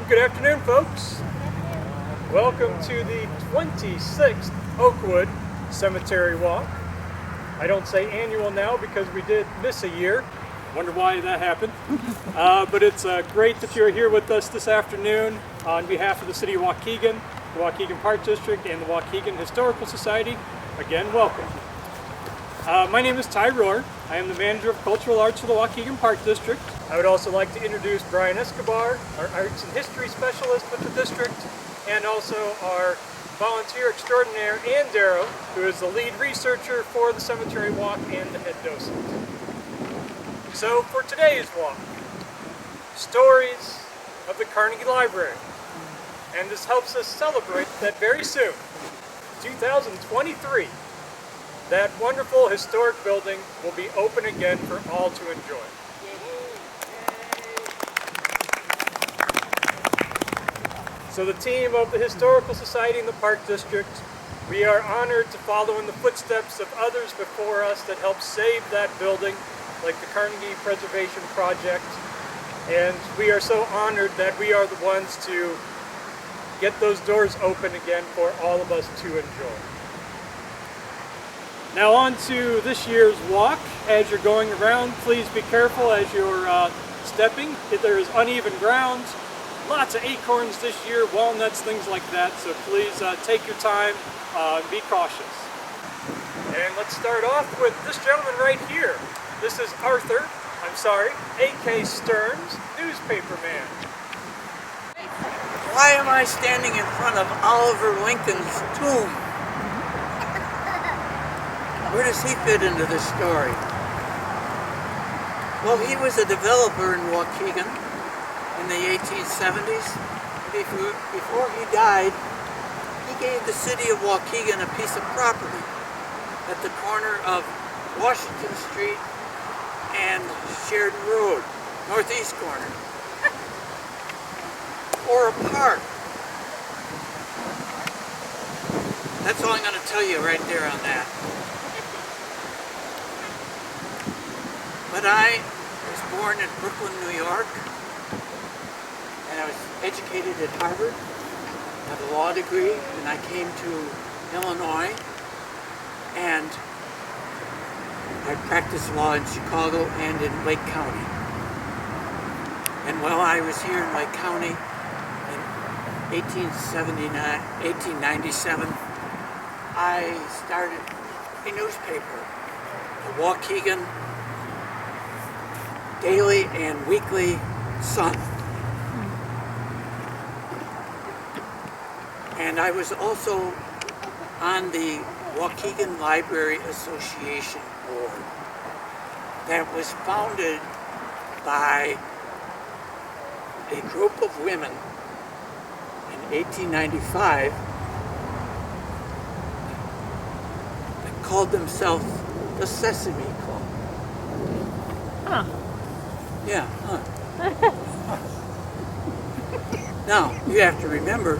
Well, good afternoon, folks. Welcome to the 26th Oakwood Cemetery Walk. I don't say annual now because we did miss a year. Wonder why that happened. But it's great that you're here with us this afternoon on behalf of the City of Waukegan, the Waukegan Park District, and the Waukegan Historical Society. Again, welcome. My name is Ty Rohr. I am the Manager of Cultural Arts for the Waukegan Park District. I would also like to introduce Brian Escobar, our Arts and History Specialist with the district, and also our volunteer extraordinaire, Ann Darrow, who is the lead researcher for the Cemetery Walk and the head docent. So for today's walk, stories of the Carnegie Library. And this helps us celebrate that very soon, 2023, that wonderful historic building will be open again for all to enjoy. So the team of the Historical Society and the Park District, we are honored to follow in the footsteps of others before us that helped save that building, like the Carnegie Preservation Project. And we are so honored that we are the ones to get those doors open again for all of us to enjoy. Now on to this year's walk. As you're going around, please be careful as you're stepping. There is uneven ground. Lots of acorns this year, walnuts, things like that, so please take your time and be cautious. And let's start off with this gentleman right here. This is Arthur, A.K. Stearns, newspaper man. Why am I standing in front of Oliver Lincoln's tomb? Where does he fit into this story? Well, he was a developer in Waukegan in the 1870s. Before he died, he gave the city of Waukegan a piece of property at the corner of Washington Street and Sheridan Road, northeast corner, or a park. That's all I'm going to tell you right there on that. But I was born in Brooklyn, New York, and I was educated at Harvard, had a law degree, and I came to Illinois, and I practiced law in Chicago and in Lake County. And while I was here in Lake County in 1897, I started a newspaper, the Waukegan Daily and Weekly Sun. And I was also on the Waukegan Library Association board that was founded by a group of women in 1895 that called themselves the Sesame Club. Huh. Yeah, huh. Now, you have to remember,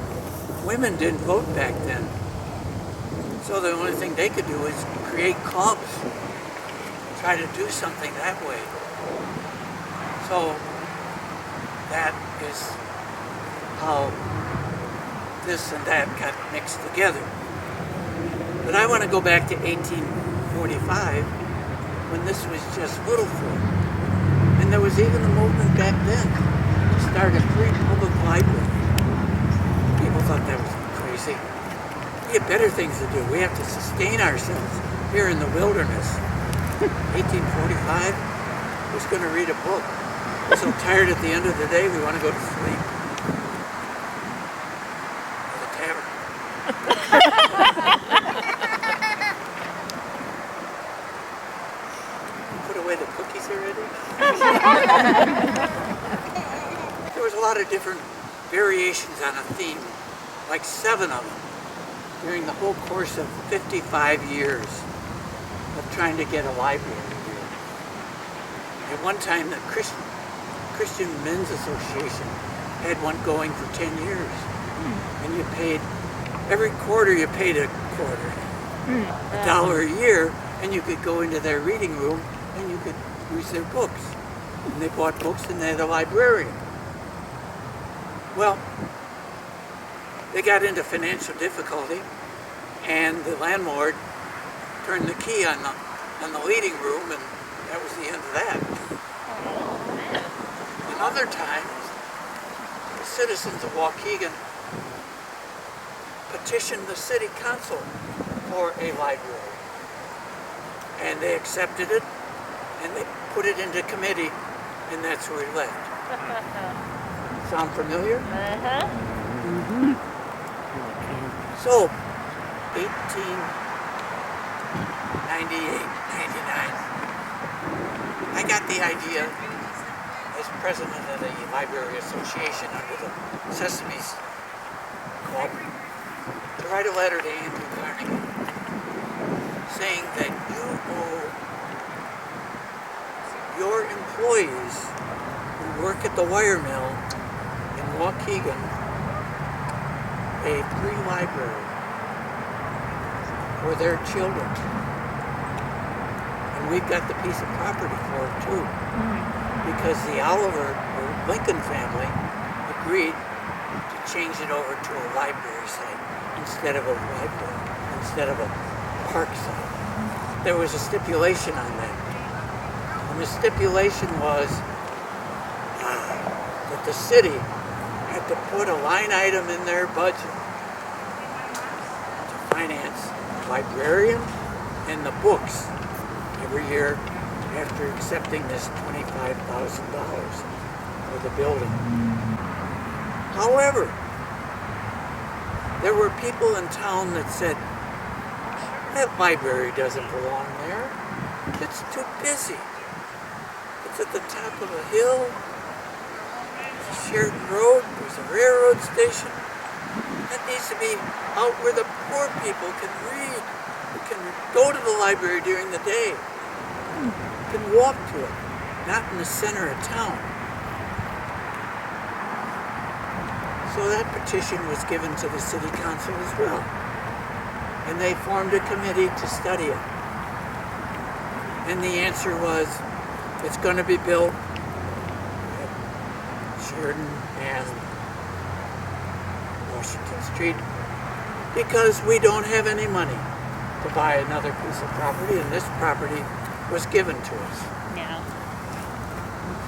women didn't vote back then. So the only thing they could do is create clubs, try to do something that way. So that is how this and that got mixed together. But I want to go back to 1845 when this was just Littleford. And there was even a movement back then to start a free public library. People thought that was crazy. We have better things to do. We have to sustain ourselves here in the wilderness. 1845, who's going to read a book? We're so tired at the end of the day, we want to go to sleep. The tavern. Put away the cookies already? There was a lot of different variations on a theme, like 7 of them, during the whole course of 55 years of trying to get a library here. At one time, the Christian Men's Association had one going for 10 years. And you paid, every quarter you paid a quarter, $1 a year, and you could go into their reading room and you could use their books. And they bought books and they had a librarian. Well, they got into financial difficulty, and the landlord turned the key on the leading room, and that was the end of that. And other times, the citizens of Waukegan petitioned the city council for a library, and they accepted it, and they put it into committee, and that's where it left. Sound familiar? Uh-huh. So, 1898, 99, I got the idea as president of the Library Association under the Sesame's Club to write a letter to Andrew Carnegie saying that you owe your employees who work at the wire mill in Waukegan a free library for their children. And we've got the piece of property for it too. Because the Oliver or Lincoln family agreed to change it over to a library site instead of a library, instead of a park site. There was a stipulation on that. And the stipulation was that the city had to put a line item in their budget to finance the librarian and the books every year after accepting this $25,000 for the building. However, there were people in town that said, that library doesn't belong there. It's too busy. It's at the top of a hill. There's a shared road. There's a railroad station. That needs to be out where the poor people can read, who can go to the library during the day, can walk to it, not in the center of town. So that petition was given to the city council as well. And they formed a committee to study it. And the answer was, it's going to be built at Sheridan and Washington Street because we don't have any money to buy another piece of property, and this property was given to us. Yeah.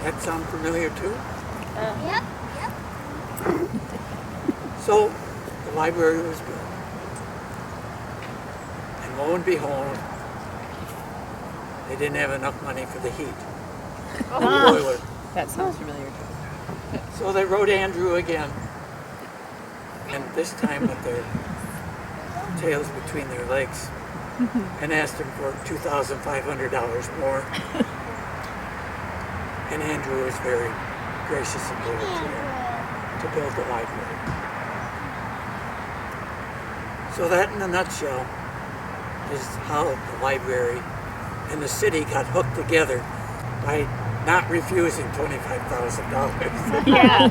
That sound familiar too? Yep. So the library was built. And lo and behold, they didn't have enough money for the heat. The boiler. That sounds familiar. So they wrote Andrew again, and this time with their tails between their legs, and asked him for $2,500 more. And Andrew was very gracious and gave it to him to build the library. So that in a nutshell is how the library and the city got hooked together by not refusing $25,000. Yeah.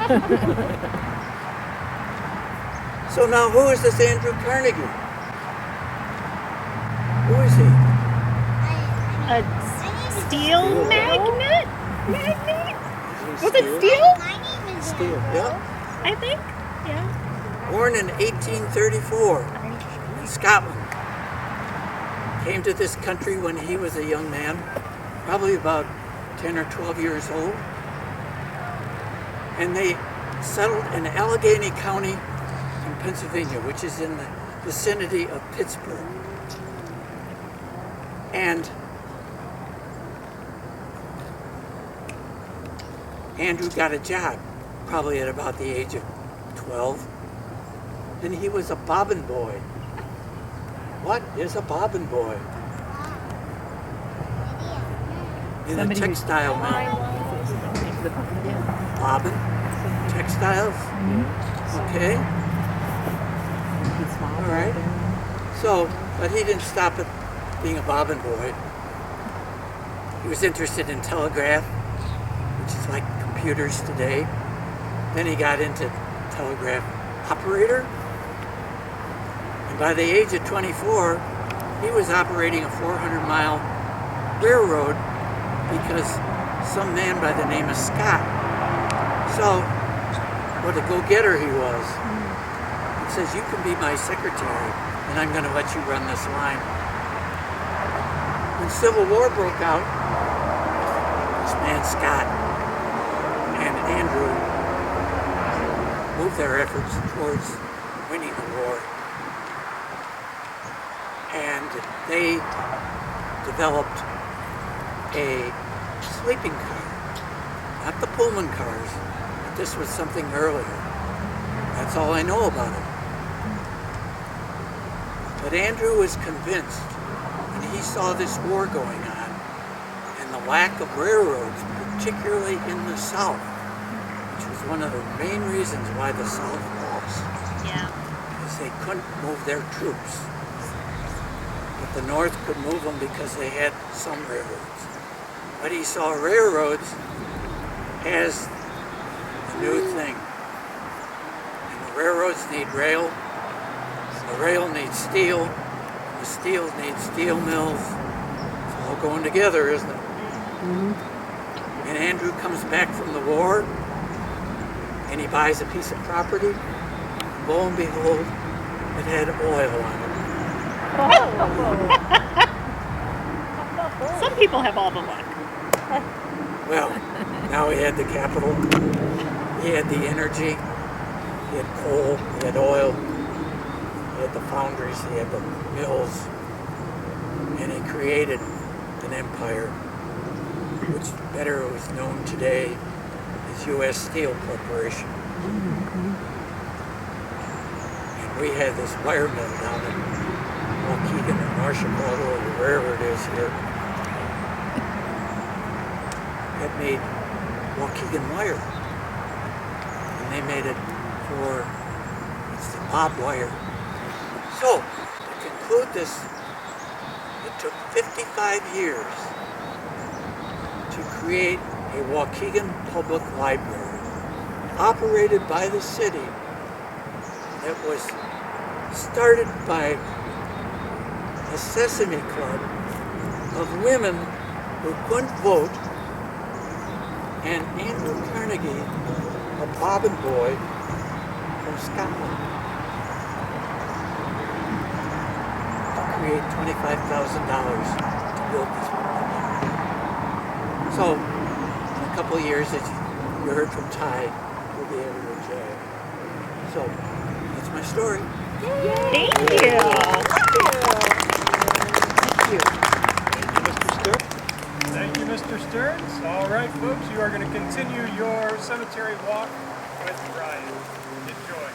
So now who is this Andrew Carnegie? Who is he? A steel magnet? Was it steel? My name is Steel, yeah. I think. Yeah. Born in 1834 in Scotland. Came to this country when he was a young man, probably about 10 or 12 years old. And they settled in Allegheny County in Pennsylvania, which is in the vicinity of Pittsburgh. And Andrew got a job, probably at about the age of 12. And he was a bobbin boy. What is a bobbin boy? In a textile mill. Bobbin? Textiles? Okay. All right. So, but he didn't stop at being a bobbin boy. He was interested in telegraph, which is like computers today. Then he got into telegraph operator. And by the age of 24, he was operating a 400-mile railroad because some man by the name of Scott. So what a go-getter he was. He says, you can be my secretary, and I'm going to let you run this line. When Civil War broke out, this man Scott and Andrew moved their efforts towards winning the war. And they developed a sleeping car, not the Pullman cars, but this was something earlier. That's all I know about it. But Andrew was convinced when he saw this war going on and the lack of railroads, particularly in the South, which was one of the main reasons why the South lost. Yeah. Because they couldn't move their troops. But the North could move them because they had some railroads. But he saw railroads as a new thing. And the railroads need rail, and the rail needs steel, and the steel needs steel mills. It's all going together, isn't it? Mm-hmm. And Andrew comes back from the war, and he buys a piece of property, and lo and behold, it had oil on it. Some people have all the luck. Well, now he had the capital, he had the energy, he had coal, he had oil, he had the foundries, he had the mills, and he created an empire, which better was known today as U.S. Steel Corporation. And we had this wire mill down in Waukegan or Marshall, or wherever it is here, that made Waukegan wire. And they made it for, it's the barbed wire. So, to conclude this, it took 55 years to create a Waukegan public library operated by the city that was started by a Sesame Club of women who couldn't vote, and Andrew Carnegie, a bobbin boy from Scotland, to create $25,000 to build this library. So, in a couple of years, as you heard from Ty, we'll be able to enjoy it. So, that's my story. Thank you. Thank you, Mr. Stearns. All right, folks, you are going to continue your cemetery walk with Brian. Enjoy.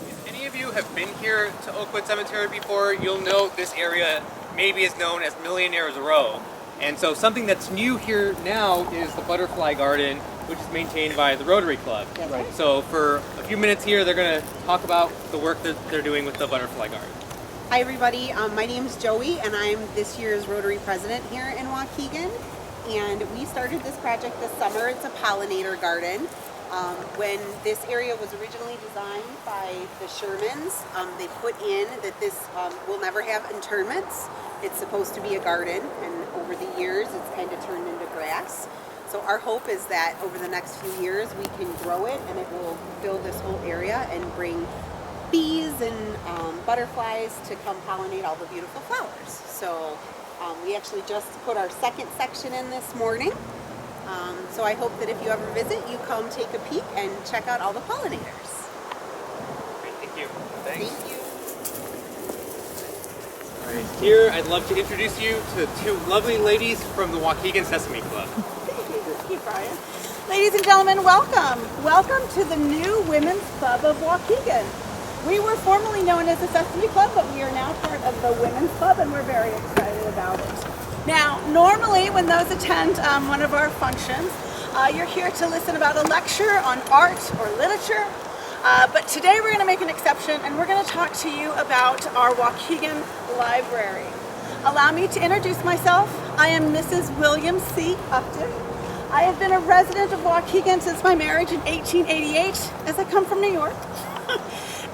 If any of you have been here to Oakwood Cemetery before, you'll know this area maybe is known as Millionaire's Row. And so something that's new here now is the Butterfly Garden, which is maintained by the Rotary Club. Right. So for a few minutes here, they're going to talk about the work that they're doing with the Butterfly Garden. Hi everybody, my name's Joey and I'm this year's Rotary President here in Waukegan. And we started this project this summer. It's a pollinator garden. When this area was originally designed by the Shermans, they put in that this will never have interments. It's supposed to be a garden, and over the years it's kind of turned into grass. So our hope is that over the next few years we can grow it and it will fill this whole area and bring bees and butterflies to come pollinate all the beautiful flowers. So we actually just put our second section in this morning. So I hope that if you ever visit, you come take a peek and check out all the pollinators. Great, thank you. Thank you. All right, here I'd love to introduce you to two lovely ladies from the Waukegan Sesame Club. Thank you, Brian. Ladies and gentlemen, welcome. Welcome to the new Women's Club of Waukegan. We were formerly known as the Sesame Club, but we are now part of the Women's Club, and we're very excited about it. Now, normally when those attend one of our functions, you're here to listen about a lecture on art or literature, but today we're going to make an exception, and we're going to talk to you about our Waukegan Library. Allow me to introduce myself. I am Mrs. William C. Upton. I have been a resident of Waukegan since my marriage in 1888, as I come from New York.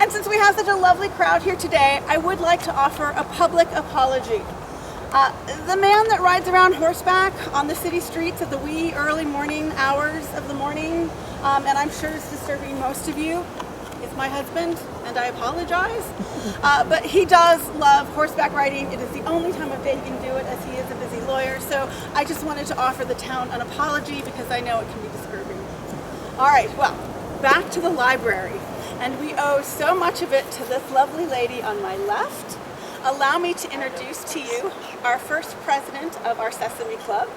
And since we have such a lovely crowd here today, I would like to offer a public apology. The man that rides around horseback on the city streets at the wee early morning hours of the morning, and I'm sure is disturbing most of you, is my husband, and I apologize. But he does love horseback riding. It is the only time of day he can do it, as he is a busy lawyer. So I just wanted to offer the town an apology because I know it can be disturbing. All right, well, back to the library. And we owe so much of it to this lovely lady on my left. Allow me to introduce to you our first president of our Sesame Club,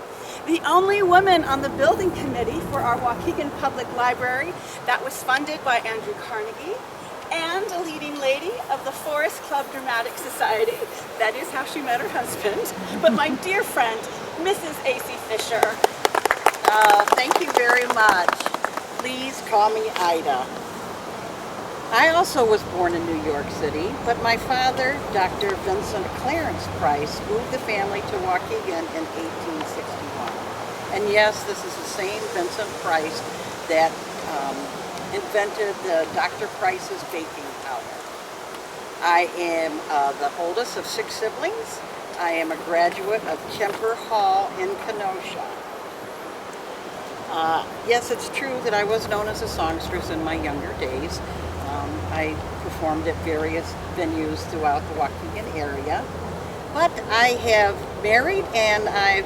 the only woman on the building committee for our Waukegan Public Library that was funded by Andrew Carnegie, and a leading lady of the Forest Club Dramatic Society. That is how she met her husband. But my dear friend, Mrs. A.C. Fisher. Thank you very much. Please call me Ida. I also was born in New York City, but my father, Dr. Vincent Clarence Price, moved the family to Waukegan in 1861. And yes, this is the same Vincent Price that invented the Dr. Price's baking powder. I am the oldest of 6 siblings. I am a graduate of Kemper Hall in Kenosha. Yes, it's true that I was known as a songstress in my younger days. I performed at various venues throughout the Waukegan area. But I have married and I've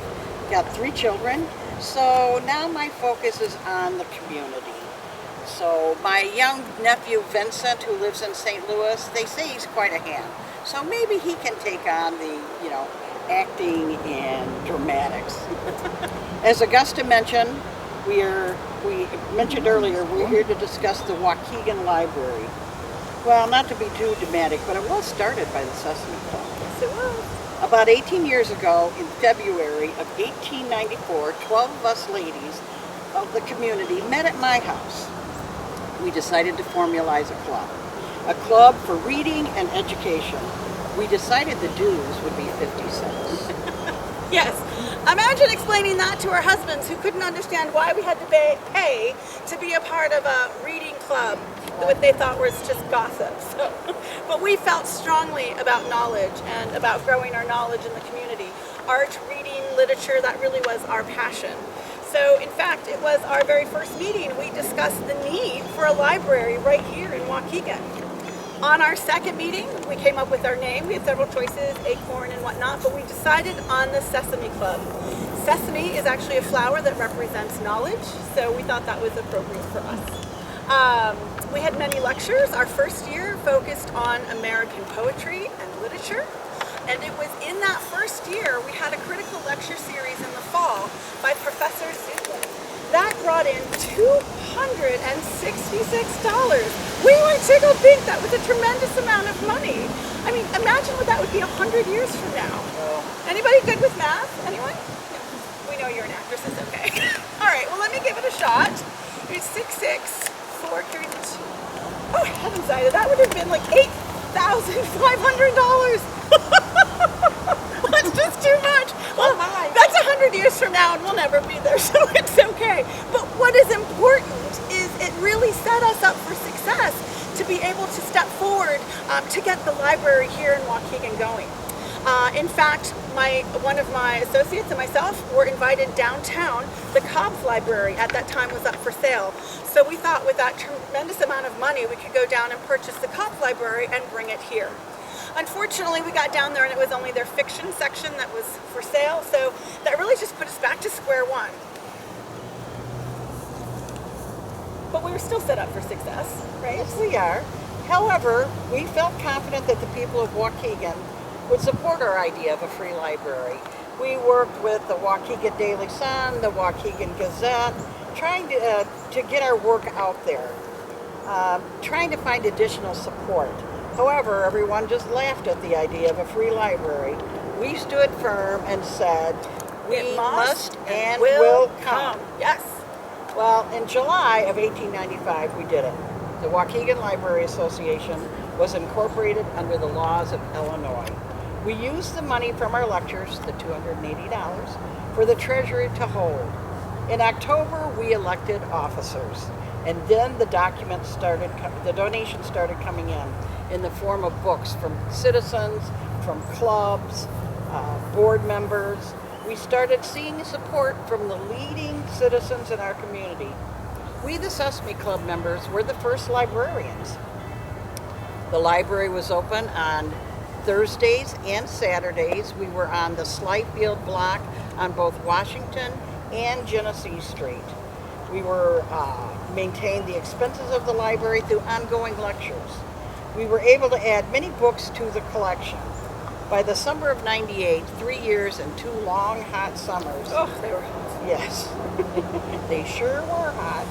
got 3 children. So now my focus is on the community. So my young nephew Vincent, who lives in St. Louis, they say he's quite a hand. So maybe he can take on the, acting and dramatics. As Augusta mentioned, we mentioned earlier, we're here to discuss the Waukegan Library. Well, not to be too dramatic, but it was started by the Sesame Club. Yes, it was. About 18 years ago, in February of 1894, 12 of us ladies of the community met at my house. We decided to formalize a club for reading and education. We decided the dues would be 50 cents. Yes. Imagine explaining that to our husbands who couldn't understand why we had to pay to be a part of a reading club, what they thought was just gossip. So, but we felt strongly about knowledge and about growing our knowledge in the community. Art, reading, literature, that really was our passion. So in fact, it was our very first meeting. We discussed the need for a library right here in Waukegan. On our second meeting, we came up with our name. We had several choices, acorn and whatnot, but we decided on the Sesame Club. Sesame is actually a flower that represents knowledge, so we thought that was appropriate for us. We had many lectures. Our first year focused on American poetry and literature. And it was in that first year we had a critical lecture series in the fall by Professor Suitland. That brought in $266. We were tickled pink. That was a tremendous amount of money. I mean, imagine what that would be 100 years from now. Anybody good with math? Anyone? No. We know you're an actress. It's okay. All right. Well, let me give it a shot. It's 6, 4 carry the 2. Oh, heavens, Ida, that would have been like $8,500. That's just too much. Well, that's 100 years from now and we'll never be there, so it's okay. But what is important is it really set us up for success to be able to step forward to get the library here in Waukegan going. In fact, one of my associates and myself were invited downtown. The Cobb's Library at that time was up for sale. So we thought with that tremendous amount of money, we could go down and purchase the Cobb's Library and bring it here. Unfortunately, we got down there and it was only their fiction section that was for sale, so that really just put us back to square one. But we were still set up for success, right? Yes, we are. However, we felt confident that the people of Waukegan would support our idea of a free library. We worked with the Waukegan Daily Sun, the Waukegan Gazette, trying to get our work out there, trying to find additional support. However, everyone just laughed at the idea of a free library. We stood firm and said, we must and will come. Yes. Well, in July of 1895, we did it. The Waukegan Library Association was incorporated under the laws of Illinois. We used the money from our lectures, the $280, for the treasury to hold. In October, we elected officers, and then the donations started coming in the form of books from citizens, from clubs, board members, we started seeing support from the leading citizens in our community. We, the Sesame Club members, were the first librarians. The library was open on Thursdays and Saturdays. We were on the Slyfield block on both Washington and Genesee Street. We were maintained the expenses of the library through ongoing lectures. We were able to add many books to the collection. By the summer of '98, 3 years and 2 long, hot summers. Oh, they were hot. Yes, they sure were hot.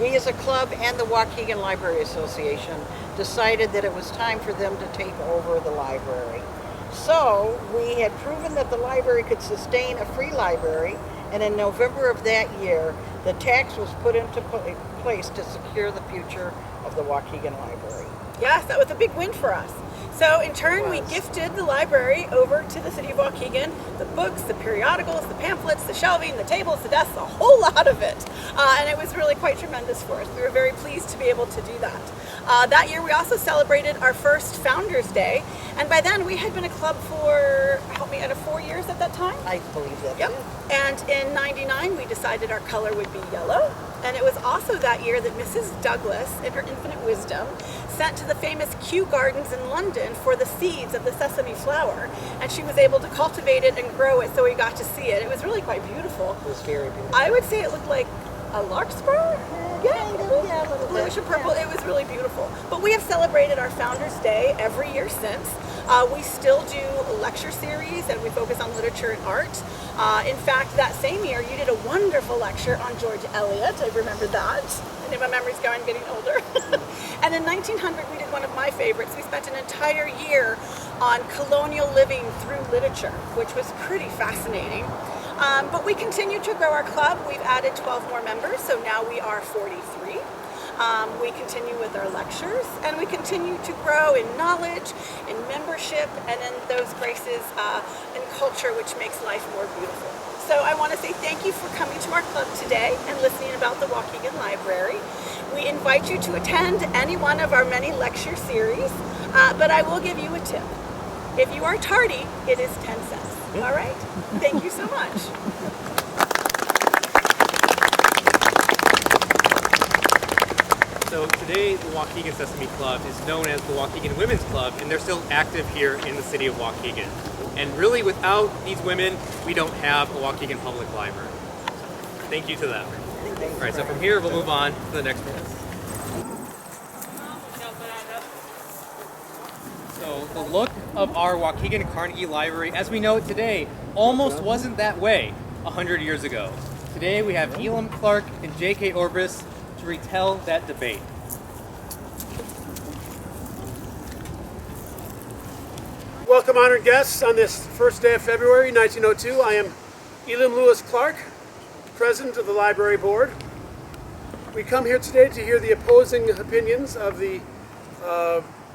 We as a club and the Waukegan Library Association decided that it was time for them to take over the library. So we had proven that the library could sustain a free library, and in November of that year, the tax was put into place to secure the future of the Waukegan Library. Yes, that was a big win for us. So in turn, we gifted the library over to the city of Waukegan, the books, the periodicals, the pamphlets, the shelving, the tables, the desks, a whole lot of it. And it was really quite tremendous for us. We were very pleased to be able to do that. That year, we also celebrated our first Founders Day. And by then, we had been a club for, help me, 4 years at that time? I believe that. Yep. And in '99, we decided our color would be yellow. And it was also that year that Mrs. Douglas, in her infinite wisdom, sent to the famous Kew Gardens in London for the seeds of the sesame flower. And she was able to cultivate it and grow it, so we got to see it. It was really quite beautiful. It was very beautiful. I would say it looked like a larkspur. Yeah, a little bit. Bluish and purple. It was really beautiful. But we have celebrated our Founders Day every year since. We still do lecture series, and we focus on literature and art. In fact, that same year, you did a wonderful lecture on George Eliot. I remember that. I know my memory's going, getting older. And in 1900, we did one of my favorites. We spent an entire year on colonial living through literature, which was pretty fascinating. But we continue to grow our club. We've added 12 more members, so now we are 43. We continue with our lectures, and we continue to grow in knowledge, in membership, and in those graces in culture, which makes life more beautiful. So I want to say thank you for coming to our club today and listening about the Waukegan Library. We invite you to attend any one of our many lecture series, but I will give you a tip. If you are tardy, it is 10 cents. All right? Thank you so much. So today, the Waukegan Sesame Club is known as the Waukegan Women's Club, and they're still active here in the city of Waukegan. And really, without these women, we don't have a Waukegan Public Library. So, thank you to them. All right, so from here, we'll move on to the next one. So the look of our Waukegan Carnegie Library, as we know it today, almost wasn't that way 100 years ago. Today, we have Elam Clark and J.K. Orbis to retell that debate. Welcome, honored guests, on this first day of February 1902. I am Elam Lewis Clark, President of the Library Board. We come here today to hear the opposing opinions of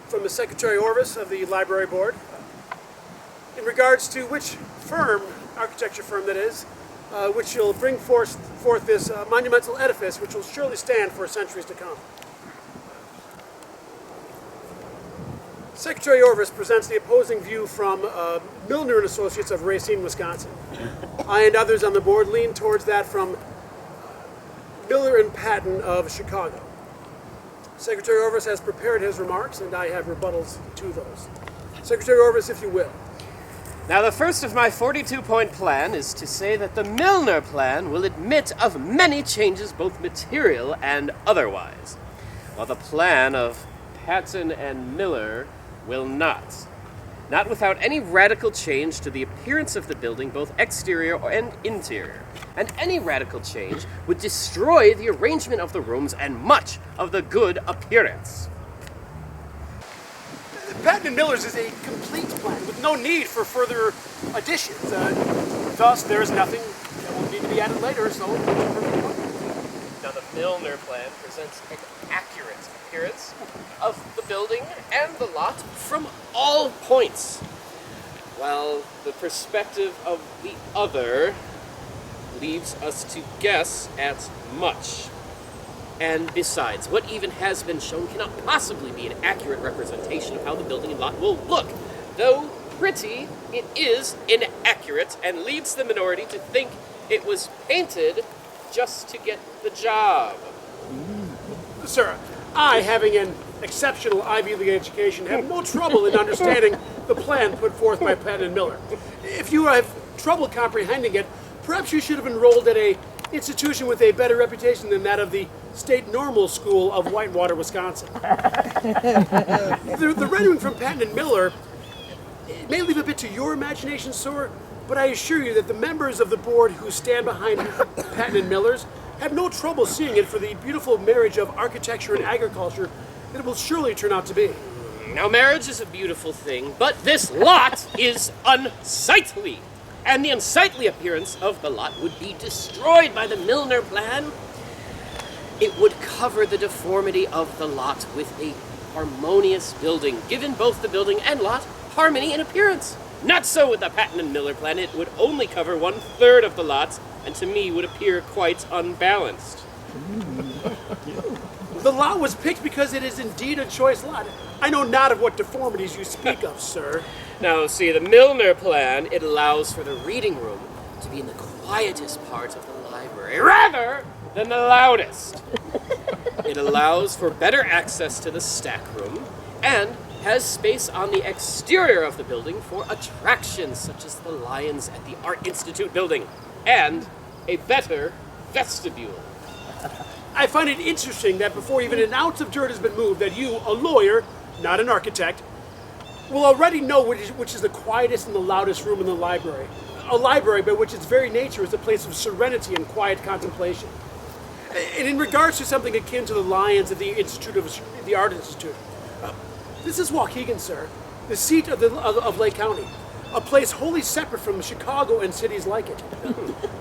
from the Secretary Orvis of the Library Board in regards to which firm, architecture firm that is, which will bring forth this monumental edifice which will surely stand for centuries to come. Secretary Orvis presents the opposing view from Milner and Associates of Racine, Wisconsin. I and others on the board lean towards that from Miller and Patton of Chicago. Secretary Orvis has prepared his remarks, and I have rebuttals to those. Secretary Orvis, if you will. Now, the first of my 42-point plan is to say that the Milner plan will admit of many changes, both material and otherwise, while the plan of Patton and Miller will not. Not without any radical change to the appearance of the building, both exterior and interior. And any radical change would destroy the arrangement of the rooms and much of the good appearance. Patton and Miller's is a complete plan with no need for further additions. Thus, there is nothing that will need to be added later, so it's perfect. Now, the Milner plan presents an accurate appearance of the building and the lot from all points, while the perspective of the other leaves us to guess at much. And besides, what even has been shown cannot possibly be an accurate representation of how the building and lot will look, though pretty, it is inaccurate and leads the minority to think it was painted just to get the job. Sir, I, having an exceptional Ivy League education, have no trouble in understanding the plan put forth by Patton and Miller. If you have trouble comprehending it, perhaps you should have enrolled at a institution with a better reputation than that of the State Normal School of Whitewater, Wisconsin. The rendering from Patton and Miller, it may leave a bit to your imagination, sir, but I assure you that the members of the board who stand behind Patton and Miller's have no trouble seeing it for the beautiful marriage of architecture and agriculture that it will surely turn out to be. Now, marriage is a beautiful thing, but this lot is unsightly. And the unsightly appearance of the lot would be destroyed by the Milner plan. It would cover the deformity of the lot with a harmonious building, giving both the building and lot harmony in appearance. Not so with the Patton and Miller plan. It would only cover 1/3 of the lot, and to me would appear quite unbalanced. The lot was picked because it is indeed a choice lot. I know not of what deformities you speak of, sir. Now, see, the Milner plan, it allows for the reading room to be in the quietest part of the library, rather than the loudest. It allows for better access to the stack room, and has space on the exterior of the building for attractions such as the lions at the Art Institute building, and a better vestibule. I find it interesting that before even an ounce of dirt has been moved, that you, a lawyer, not an architect, will already know which is the quietest and the loudest room in the library. A library by which its very nature is a place of serenity and quiet contemplation. And in regards to something akin to the lions at the the Art Institute, this is Waukegan, sir, the seat of Lake County, a place wholly separate from Chicago and cities like it.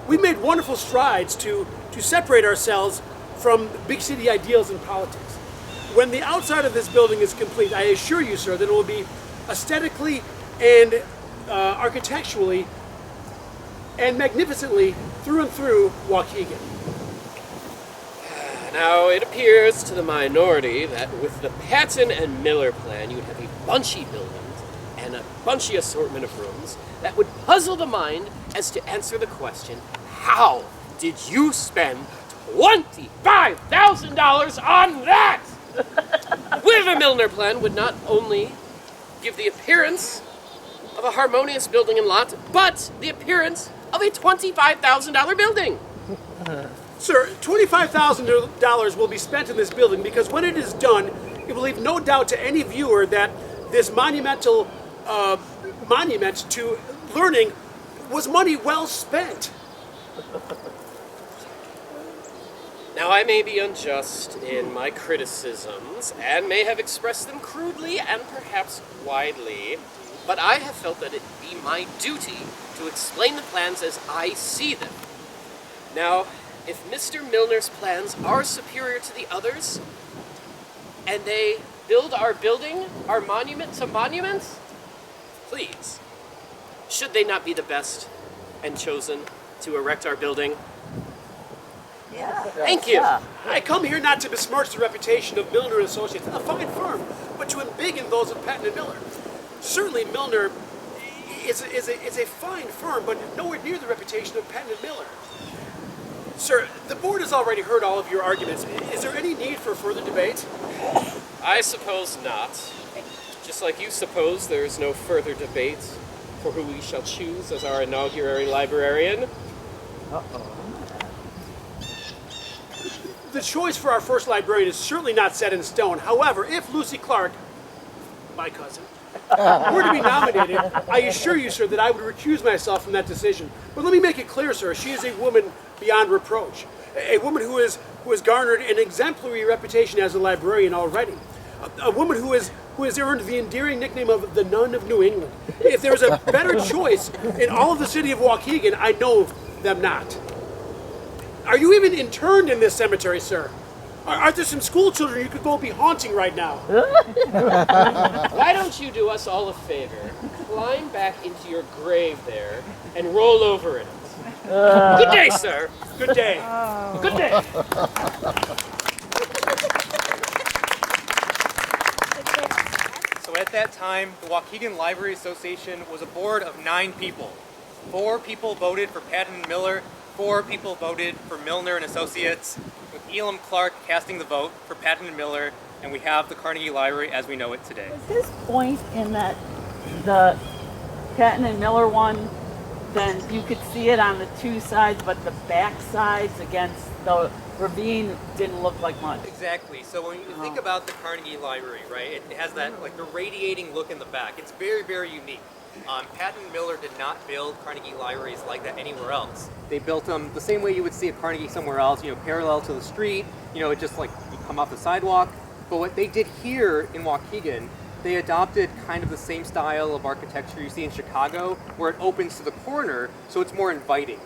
We made wonderful strides to separate ourselves from big city ideals and politics. When the outside of this building is complete, I assure you, sir, that it will be aesthetically and architecturally and magnificently through and through Waukegan. Now, it appears to the minority that with the Patton and Miller plan, you would have a bunchy building and a bunchy assortment of rooms that would puzzle the mind as to answer the question, how did you spend $25,000 on that? With a Milner plan would not only give the appearance of a harmonious building and lot, but the appearance of a $25,000 building. Sir, $25,000 will be spent in this building because when it is done, it will leave no doubt to any viewer that this monumental monument to learning was money well spent. Now, I may be unjust in my criticisms and may have expressed them crudely and perhaps widely, but I have felt that it be my duty to explain the plans as I see them. Now, if Mr. Milner's plans are superior to the others, and they build our building, our monument to monuments, please, should they not be the best and chosen to erect our building? Yeah. Thank you. I come here not to besmirch the reputation of Milner & Associates, a fine firm, but to embiggen those of Patton and Miller. Certainly Milner is a fine firm, but nowhere near the reputation of Patton and Miller. Sir, the board has already heard all of your arguments. Is there any need for further debate? I suppose not. Just like you suppose there is no further debate for who we shall choose as our inaugural librarian. The choice for our first librarian is certainly not set in stone. However, if Lucy Clark, my cousin, were to be nominated, I assure you, sir, that I would recuse myself from that decision. But let me make it clear, sir, she is a woman beyond reproach. A woman who has garnered an exemplary reputation as a librarian already. A woman who has earned the endearing nickname of the Nun of New England. If there is a better choice in all of the city of Waukegan, I know them not. Are you even interned in this cemetery, sir? Are there some school children you could go be haunting right now? Why don't you do us all a favor? Climb back into your grave there and roll over in it. Good day, sir. Good day. Good day. So at at that time, the Waukegan Library Association was a board of 9 people. 4 people voted for Patton and Miller, 4 people voted for Milner and Associates, with Elam Clark casting the vote for Patton and Miller, and we have the Carnegie Library as we know it today. Was his point in that the Patton and Miller one, then you could see it on the 2 sides, but the back sides against the ravine didn't look like much? Exactly. So when you think about the Carnegie Library, right, it has that like the radiating look in the back. It's very, very unique. Patton and Miller did not build Carnegie Libraries like that anywhere else. They built them the same way you would see a Carnegie somewhere else, parallel to the street, it just like you come off the sidewalk. But what they did here in Waukegan, they adopted kind of the same style of architecture you see in Chicago, where it opens to the corner, so it's more inviting.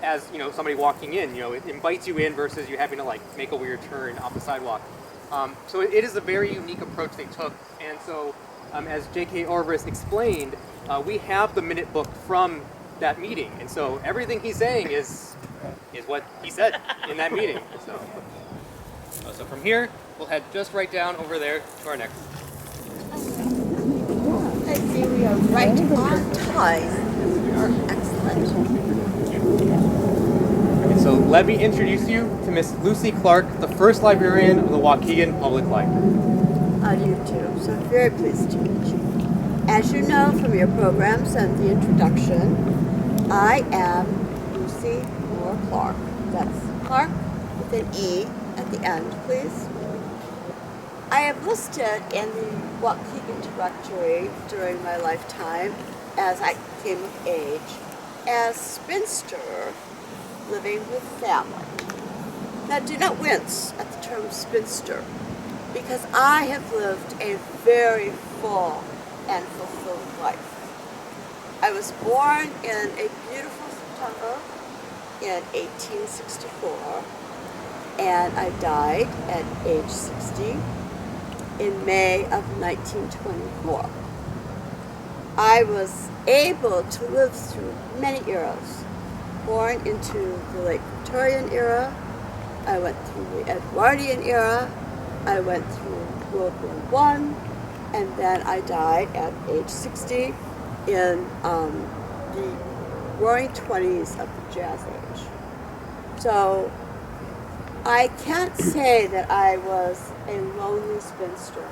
As somebody walking in, it invites you in versus you having to like make a weird turn off the sidewalk. So it is a very unique approach they took, and so as J.K. Orvis explained, we have the minute book from that meeting, and so everything he's saying is what he said in that meeting. So from here, we'll head just right down over there to our next. I see we are right on time. Excellent. And so let me introduce you to Miss Lucy Clark, the first librarian of the Waukegan Public Library. How do you do? So I'm very pleased to meet you. As you know from your programs and the introduction, I am Lucy Moore Clark. That's Clark with an E at the end, please. I have listed in the Waukegan directory during my lifetime as I came of age as spinster living with family. Now do not wince at the term spinster, because I have lived a very full and fulfilled life. I was born in a beautiful September in 1864, and I died at age 60 in May of 1924. I was able to live through many eras. Born into the late Victorian era, I went through the Edwardian era, I went through World War I, and then I died at age 60 in the roaring 20s of the Jazz Age. So I can't say that I was a lonely spinster.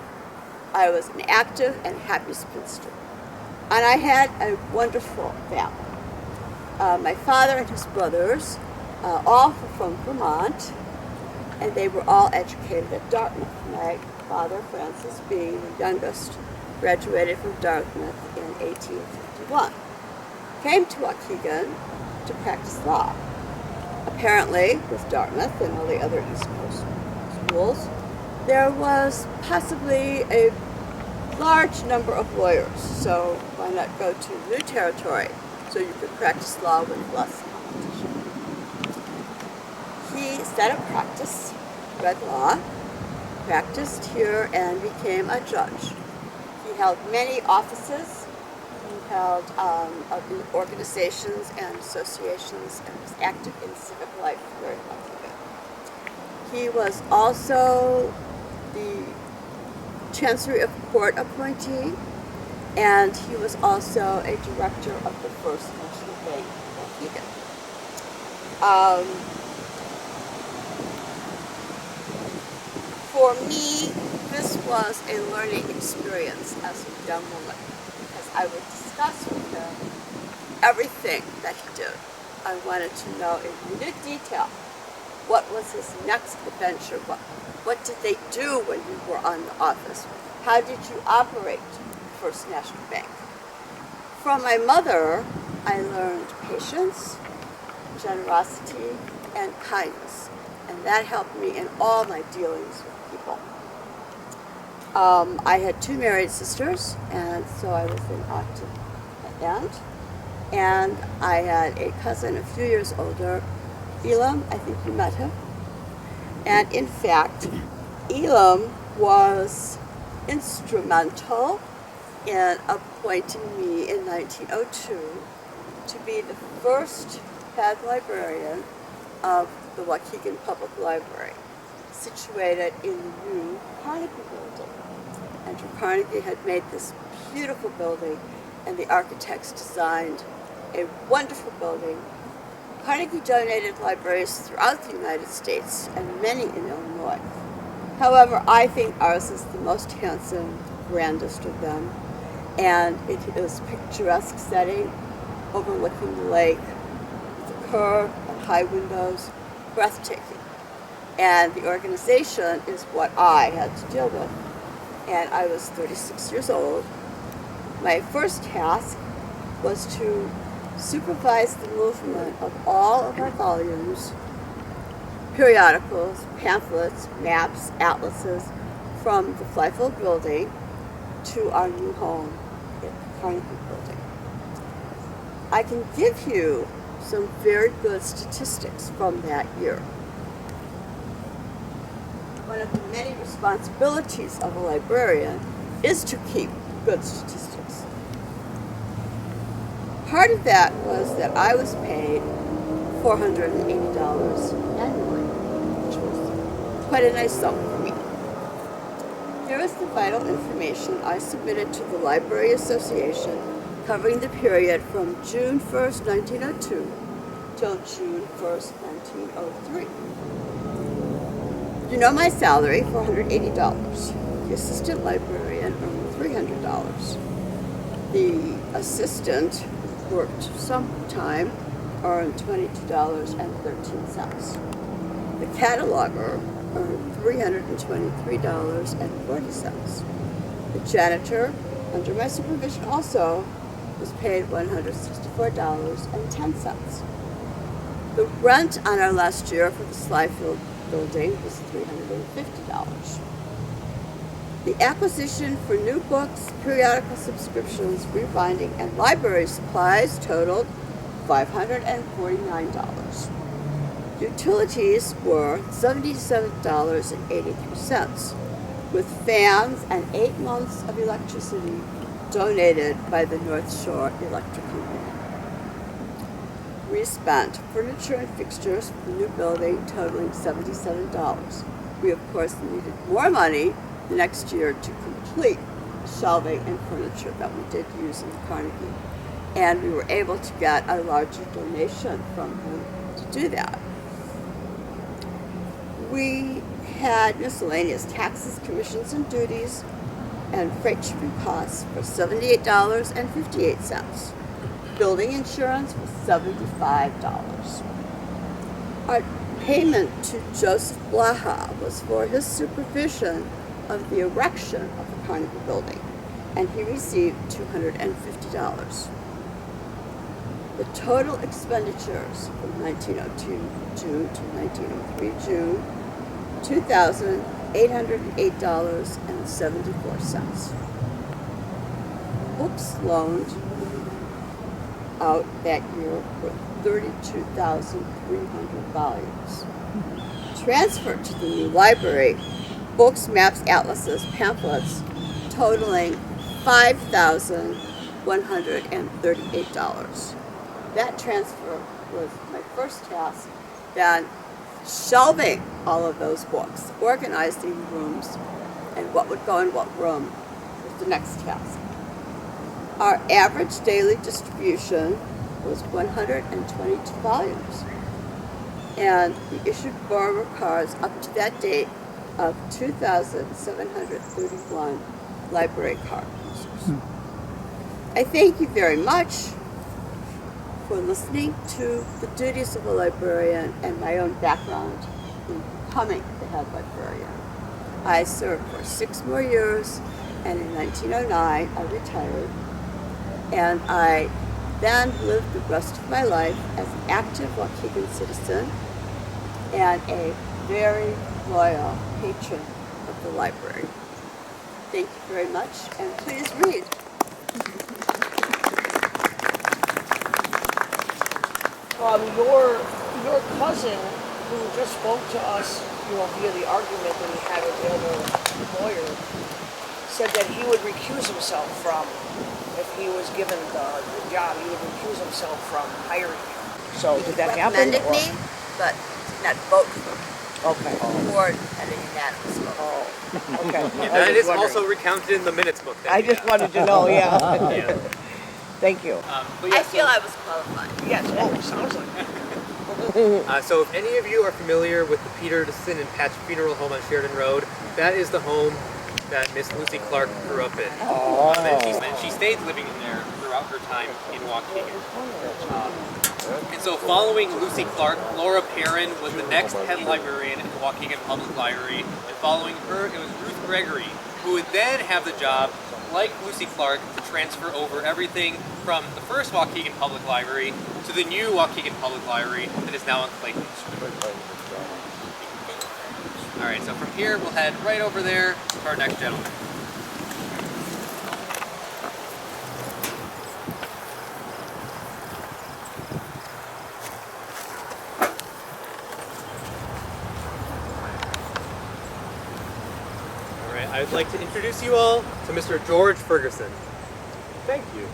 I was an active and happy spinster. And I had a wonderful family. My father and his brothers, all from Vermont, and they were all educated at Dartmouth. My father, Francis, being the youngest, graduated from Dartmouth in 1851. Came to Waukegan to practice law. Apparently, with Dartmouth and all the other East Coast schools, there was possibly a large number of lawyers, so why not go to new territory so you could practice law with less competition? He set up practice, read law, practiced here, and became a judge. He held many offices. He held in organizations and associations and was active in civic life very much. He was also the Chancery of Court appointee, and he was also a director of the First National Bank of Waukegan. For me, this was a learning experience as a young woman, because I would discuss with him everything that he did. I wanted to know in minute detail what was his next adventure, what did they do when you were on the office? How did you operate First National Bank? From my mother, I learned patience, generosity, and kindness, and that helped me in all my dealings with people. I had 2 married sisters, and so I was an aunt to my aunt, and I had a cousin a few years older, Elam. I think you met him. And in fact, Elam was instrumental in appointing me in 1902 to be the first head librarian of the Waukegan Public Library, situated in the new Carnegie building. And your Carnegie had made this beautiful building, and the architects designed a wonderful building. Carnegie donated libraries throughout the United States and many in Illinois. However, I think ours is the most handsome, grandest of them, and it is a picturesque setting overlooking the lake with a curve and high windows, breathtaking. And the organization is what I had to deal with. And I was 36 years old. My first task was to supervise the movement of all of our volumes, periodicals, pamphlets, maps, atlases from the Flyfield building to our new home at the Carnegie building. I can give you some very good statistics from that year. One of the many responsibilities of a librarian is to keep good statistics. Part of that was that I was paid $480 annually, which was quite a nice sum for me. Here is the vital information I submitted to the Library Association covering the period from June 1st, 1902 till June 1st, 1903. You know my salary, $480. The assistant librarian earned $300. The assistant worked some time, earned $22.13. The cataloger earned $323.40. The janitor, under my supervision also, was paid $164.10. The rent on our last year for the Slyfield building was $350. The acquisition for new books, periodical subscriptions, rebinding, and library supplies totaled $549. Utilities were $77.83, with fans and 8 months of electricity donated by the North Shore Electric Company. We spent furniture and fixtures for the new building totaling $77. We, of course, needed more money the next year to complete the shelving and furniture that we did use in Carnegie. And we were able to get a larger donation from them to do that. We had miscellaneous taxes, commissions, and duties, and freight shipping costs for $78.58. Building insurance was $75. Our payment to Joseph Blaha was for his supervision of the erection of the Carnegie building, and he received $250. The total expenditures from 1902 June to 1903 June, $2,808.74. Books loaned out that year were 32,300 volumes. Transferred to the new library, books, maps, atlases, pamphlets totaling $5,138. That transfer was my first task. Then shelving all of those books, organizing rooms, and what would go in what room was the next task. Our average daily distribution was 122 volumes, and we issued borrower cards up to that date of 2,731 library card users. I thank you very much for listening to the duties of a librarian and my own background in becoming the head librarian. I served for 6 more years, and in 1909 I retired. And I then lived the rest of my life as an active Waukegan citizen and a very loyal patron of the library. Thank you very much, and please read. Your cousin, who just spoke to us, via the argument that he had with the other lawyer, said that he would recuse himself from, if he was given the job, he would recuse himself from hiring you. So did that happen? Recommended me, but did not vote for me. Okay. Board had a unanimous vote. Oh, okay. And I that was is wondering. also recounted in the minutes book. That I we just have. wanted to know, yeah. Yeah. Thank you. But yeah, I feel I was qualified. Yes, oh, sounds like it. So if any of you are familiar with the Peterson and Patch Funeral Home on Sheridan Road, that is the home that Miss Lucy Clark grew up in. Oh. And she stayed living in there throughout her time in Waukegan. And so following Lucy Clark, Laura Perrin was the next head librarian at the Waukegan Public Library. And following her, it was Ruth Gregory, who would then have the job, like Lucy Clark, to transfer over everything from the first Waukegan Public Library to the new Waukegan Public Library that is now on Clayton Street. All right, so from here, we'll head right over there to our next gentleman. All right, I'd like to introduce you all to Mr. George Ferguson. Thank you.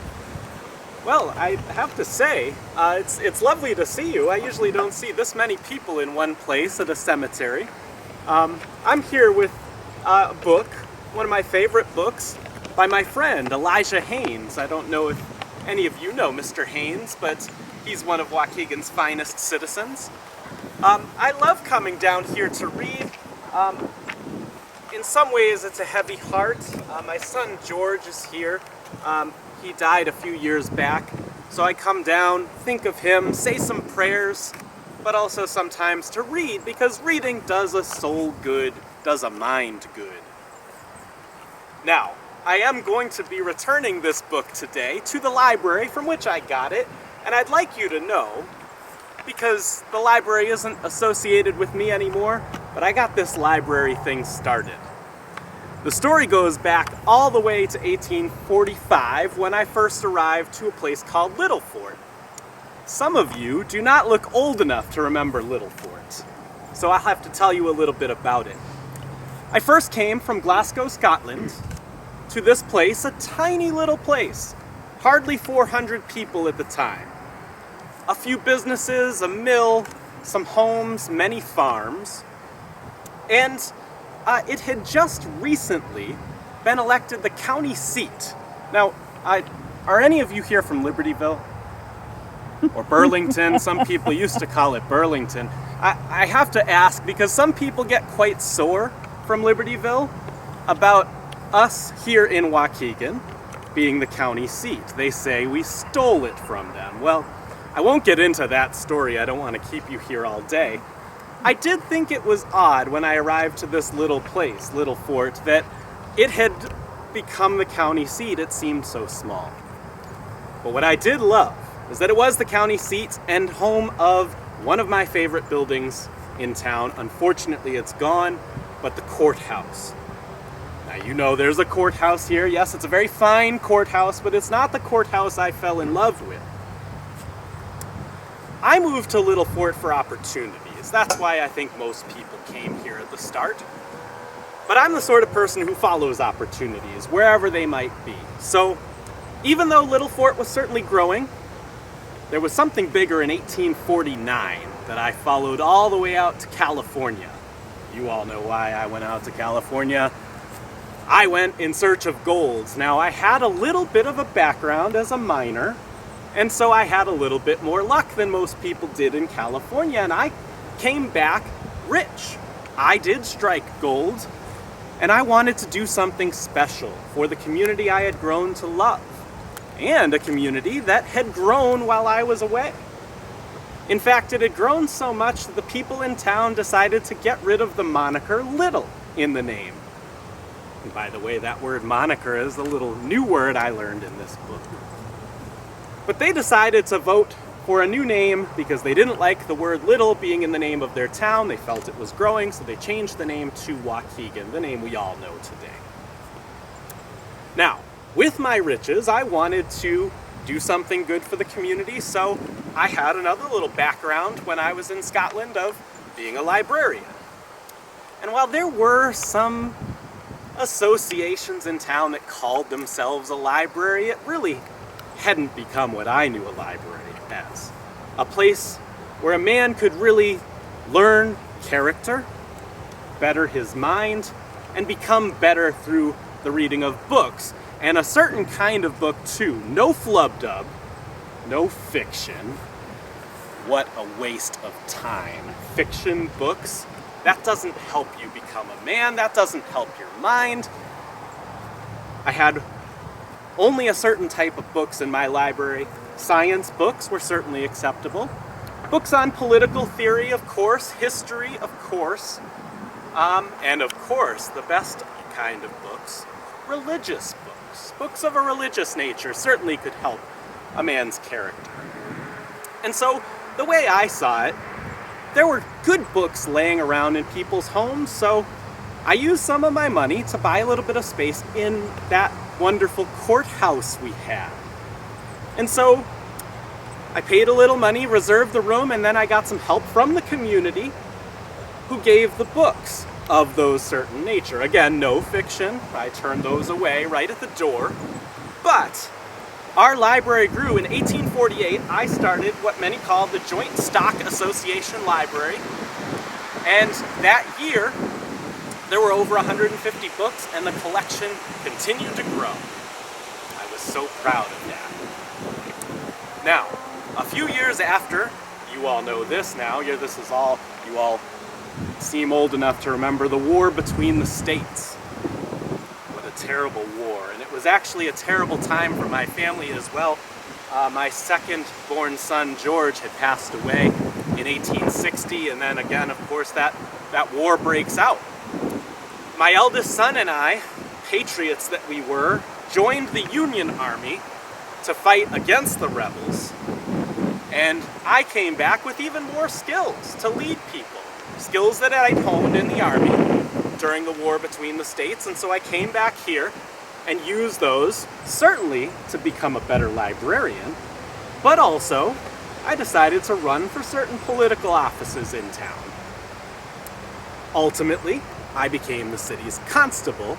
Well, I have to say, it's lovely to see you. I usually don't see this many people in one place at a cemetery. I'm here with a book, one of my favorite books, by my friend Elijah Haynes. I don't know if any of you know Mr. Haynes, but he's one of Waukegan's finest citizens. I love coming down here to read. In some ways, it's a heavy heart. My son George is here. He died a few years back, so I come down, think of him, say some prayers, but also sometimes to read, because reading does a soul good, does a mind good. Now, I am going to be returning this book today to the library from which I got it, and I'd like you to know, because the library isn't associated with me anymore, but I got this library thing started. The story goes back all the way to 1845 when I first arrived to a place called Little Fort. Some of you do not look old enough to remember Little Fort, so I'll have to tell you a little bit about it. I first came from Glasgow, Scotland, to this place, a tiny little place, hardly 400 people at the time. A few businesses, a mill, some homes, many farms, and it had just recently been elected the county seat. Now, are any of you here from Libertyville? Or Burlington? Some people used to call it Burlington. I have to ask, because some people get quite sore from Libertyville about us here in Waukegan being the county seat. They say we stole it from them. Well, I won't get into that story. I don't want to keep you here all day. I did think it was odd when I arrived to this little place, Little Fort, that it had become the county seat. It seemed so small. But what I did love is that it was the county seat and home of one of my favorite buildings in town. Unfortunately, it's gone, but the courthouse. Now, you know there's a courthouse here. Yes, it's a very fine courthouse, but it's not the courthouse I fell in love with. I moved to Little Fort for opportunities. That's why I think most people came here at the start. But I'm the sort of person who follows opportunities, wherever they might be. So, even though Little Fort was certainly growing, there was something bigger in 1849 that I followed all the way out to California. You all know why I went out to California. I went in search of gold. Now, I had a little bit of a background as a miner, and so I had a little bit more luck than most people did in California, and I came back rich. I did strike gold, and I wanted to do something special for the community I had grown to love, and a community that had grown while I was away. In fact, it had grown so much that the people in town decided to get rid of the moniker Little in the name. And by the way, that word moniker is a little new word I learned in this book. But they decided to vote for a new name because they didn't like the word Little being in the name of their town. They felt it was growing, so they changed the name to Waukegan, the name we all know today. Now, with my riches, I wanted to do something good for the community, so I had another little background when I was in Scotland of being a librarian. And while there were some associations in town that called themselves a library, it really hadn't become what I knew a library as. A place where a man could really learn character, better his mind and become better through the reading of books, and a certain kind of book too. No flub-dub, no fiction. What a waste of time. Fiction books, that doesn't help you become a man, that doesn't help your mind. I had only a certain type of books in my library. Science books were certainly acceptable. Books on political theory, of course, history, of course, and of course, the best kind of books, religious books. Books of a religious nature certainly could help a man's character. And so, the way I saw it, there were good books laying around in people's homes, so I used some of my money to buy a little bit of space in that wonderful courthouse we had. And so I paid a little money, reserved the room, and then I got some help from the community who gave the books of those certain nature. Again, no fiction. I turned those away right at the door. But our library grew. In 1848, I started what many call the Joint Stock Association Library. And that year, there were over 150 books, and the collection continued to grow. I was so proud of that. Now, a few years after, you all know this now, you all seem old enough to remember the war between the states. What a terrible war. And it was actually a terrible time for my family as well. My second born son, George, had passed away in 1860, and then again, of course, that war breaks out. My eldest son and I, patriots that we were, joined the Union Army to fight against the rebels. And I came back with even more skills to lead people. Skills that I'd honed in the Army during the war between the states. And so I came back here and used those, certainly to become a better librarian, but also I decided to run for certain political offices in town. Ultimately, I became the city's constable,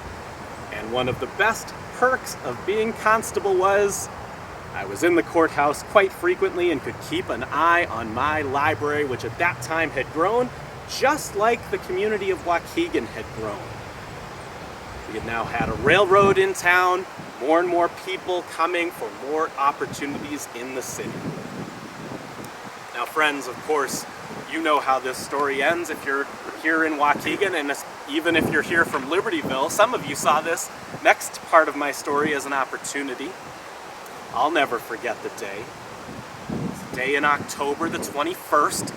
and one of the best perks of being constable was I was in the courthouse quite frequently and could keep an eye on my library, which at that time had grown just like the community of Waukegan had grown. We had now had a railroad in town, more and more people coming for more opportunities in the city. Now, friends, of course, you know how this story ends if you're here in Waukegan, and even if you're here from Libertyville. Some of you saw this next part of my story as an opportunity. I'll never forget the day. It's a day in October the 21st,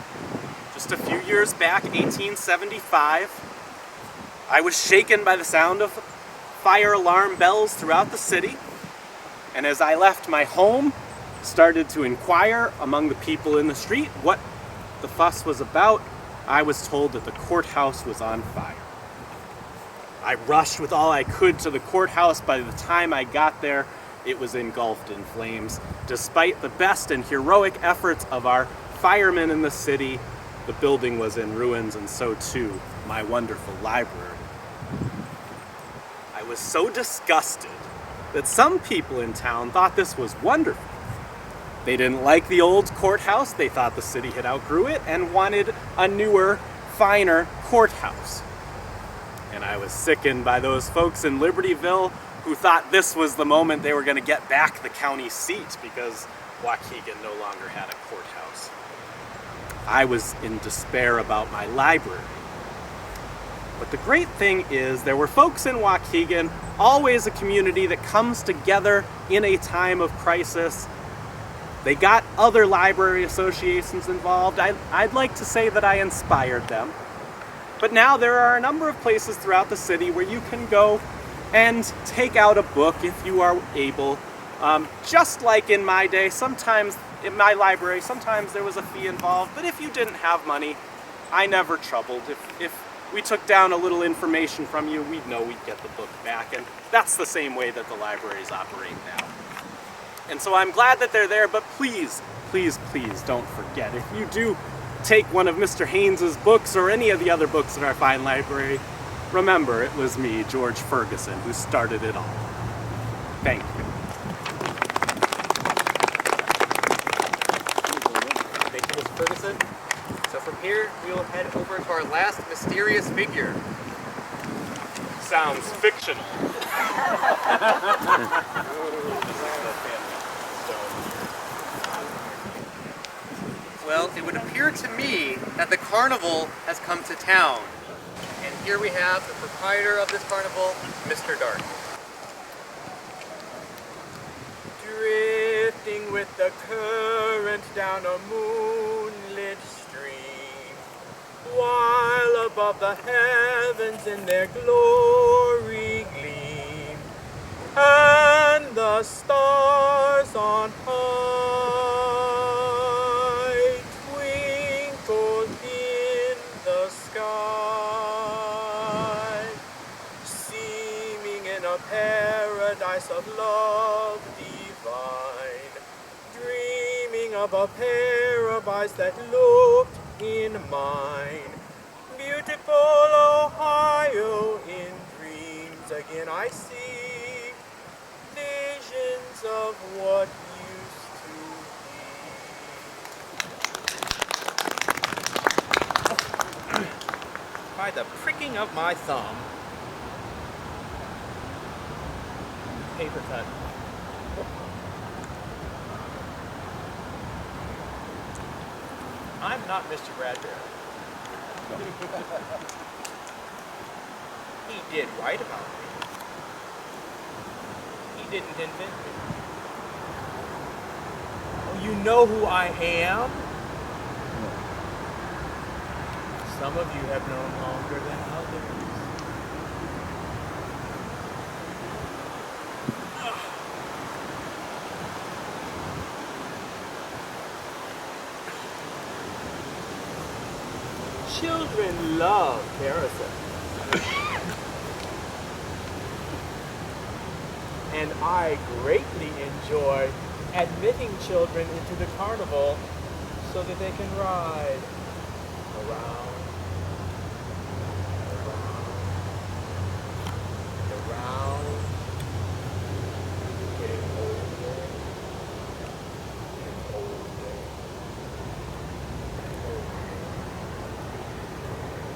just a few years back, 1875. I was shaken by the sound of fire alarm bells throughout the city, and as I left my home, started to inquire among the people in the street what the fuss was about. I was told that the courthouse was on fire. I rushed with all I could to the courthouse. By the time I got there, it was engulfed in flames. Despite the best and heroic efforts of our firemen in the city, the building was in ruins, and so too my wonderful library. I was so disgusted that some people in town thought this was wonderful. They didn't like the old courthouse, they thought the city had outgrew it and wanted a newer, finer courthouse. And I was sickened by those folks in Libertyville who thought this was the moment they were going to get back the county seat because Waukegan no longer had a courthouse. I was in despair about my library. But the great thing is there were folks in Waukegan, always a community that comes together in a time of crisis. They got other library associations involved. I'd like to say that I inspired them. But now there are a number of places throughout the city where you can go and take out a book if you are able. Just like in my day, sometimes in my library, sometimes there was a fee involved, but if you didn't have money, I never troubled. If we took down a little information from you, we'd know we'd get the book back, and that's the same way that the libraries operate now. And so I'm glad that they're there, but please, please, please don't forget, if you do take one of Mr. Haynes's books or any of the other books in our fine library, remember it was me, George Ferguson, who started it all. Thank you. Thank you, Mr. Ferguson. So from here we will head over to our last mysterious figure. Sounds fictional. Well, it would appear to me that the carnival has come to town. And here we have the proprietor of this carnival, Mr. Dark. Drifting with the current down a moonlit stream, while above the heavens in their glory gleam, and the stars on high twinkle in the sky, seeming in a paradise of love divine, dreaming of a paradise that looked in mine. Beautiful Ohio, in dreams again I see visions of what used to be. By the pricking of my thumb, paper cut. I'm not Mr. Bradbury. He did write about me. He didn't invent me. Oh, you know who I am? Some of you have known longer than others. Children love carousel. And I greatly enjoy admitting children into the carnival so that they can ride around, getting older and older.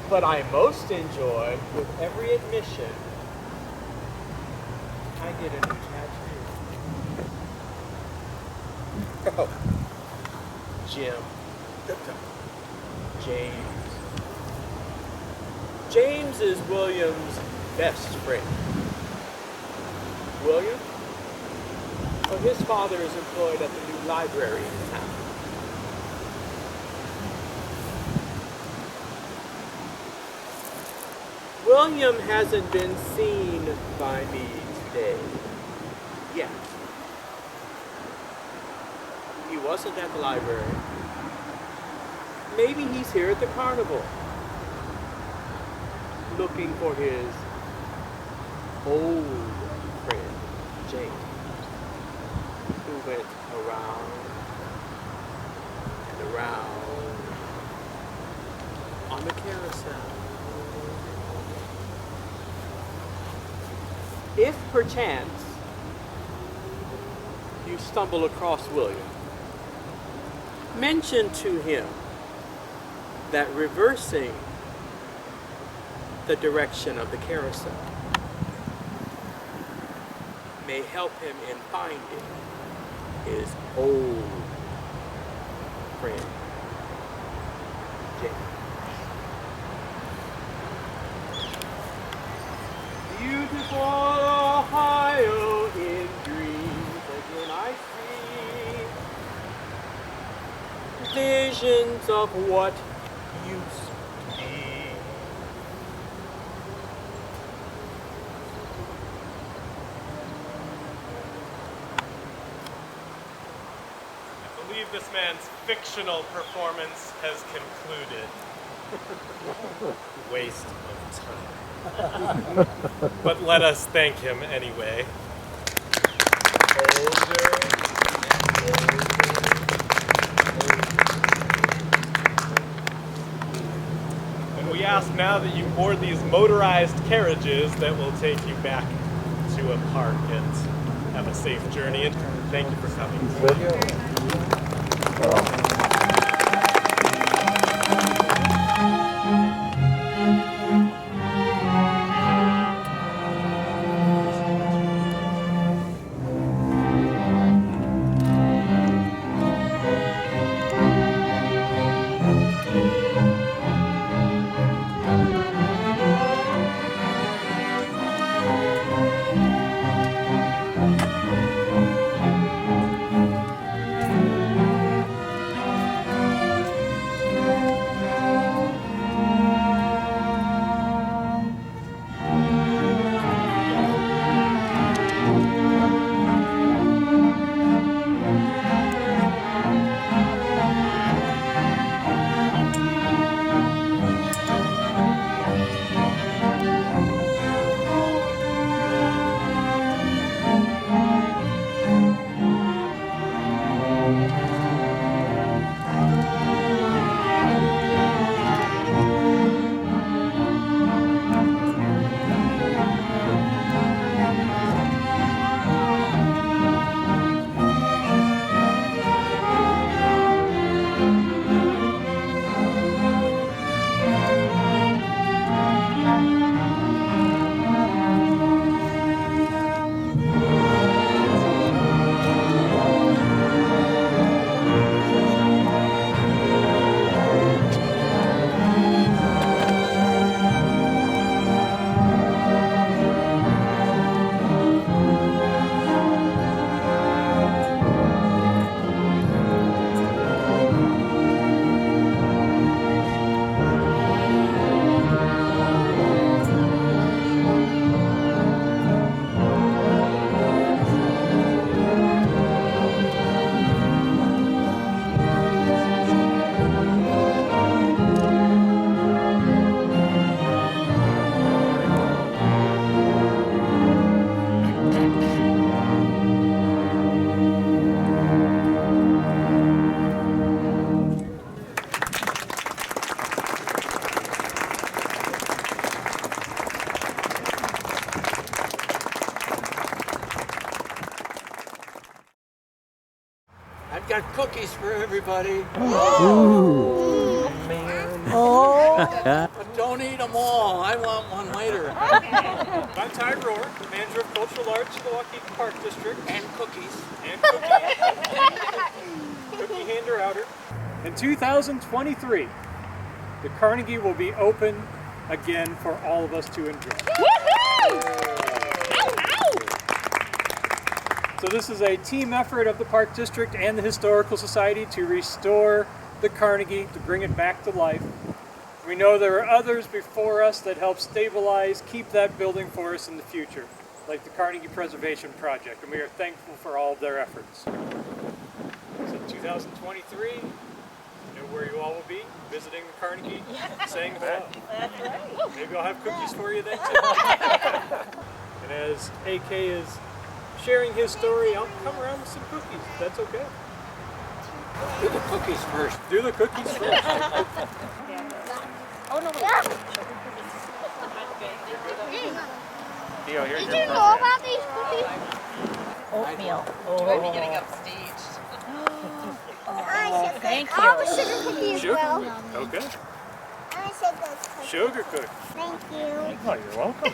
But I most enjoy, with every admission, I get a new tattoo. Oh. Jim. James. James is William's best friend. William? Well, his father is employed at the new library in town. William hasn't been seen by me today yet. He wasn't at the library. Maybe he's here at the carnival, looking for his old friend, James, who went around and around on the carousel. If perchance you stumble across William, mention to him that reversing the direction of the carousel may help him in finding his old friend, James. Beautiful Ohio, in dreams again I see visions of what used to be. I believe this man's fictional performance has concluded. Waste of time. But let us thank him anyway. And we ask now that you board these motorized carriages that will take you back to a park and have a safe journey. And thank you for coming. Thank you. I've got cookies for everybody. But don't eat them all. I want one later. I'm Ty Rohr, the manager of Cultural Arts in the Waukegan Park District. And cookies. And cookie. Cookie hander outer. In 2023, the Carnegie will be open again for all of us to enjoy. So this is a team effort of the Park District and the Historical Society to restore the Carnegie, to bring it back to life. We know there are others before us that help stabilize, keep that building for us in the future, like the Carnegie Preservation Project, and we are thankful for all of their efforts. So 2023, you know where you all will be, visiting the Carnegie, saying hello. That's right. Maybe I'll have cookies for you then too. And as AK is sharing his story, I'll come around with some cookies, if that's okay. Do the cookies first. Do the cookies first. Oh no! Theo, here's Did your you know program. about these cookies? Oatmeal. You might be getting upstaged. Thank All the sugar cookies as Sugar well. cookie. Okay. I said those cookies. Sugar cookie. Thank you. Oh, you're welcome.